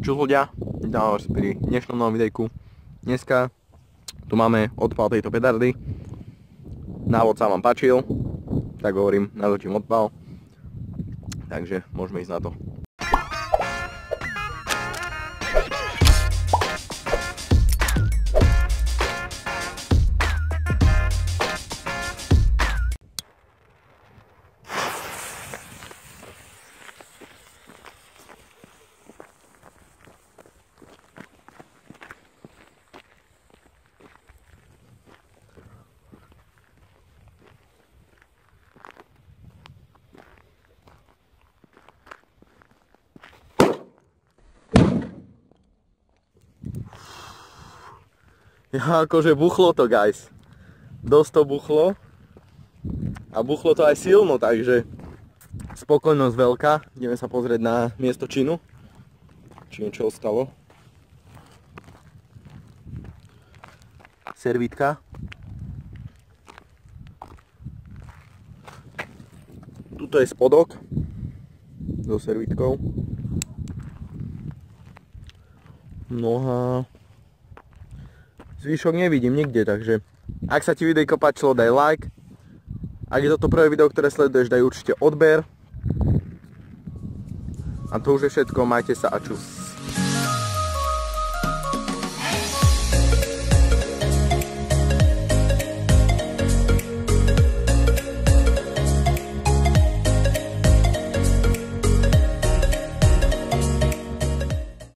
Čus ľudia, vítam vás pri dnešnom novom videjku. Dneska tu máme odpal tejto petardy. Návod sa vám páčil, tak hovorím, natočím odpal. Takže môžeme ísť na to. Ja, akože buchlo to, guys. Dosť to buchlo. A buchlo to aj silno, takže spokojnosť veľká. Ideme sa pozrieť na miesto činu. Či niečo ostalo. Servítka. Tuto je spodok so servítkou. No a zvyšok nevidím nikde, takže ak sa ti videjko páčilo, daj like. Ak je toto prvé video, ktoré sleduješ, daj určite odber. A to už je všetko, majte sa a čus.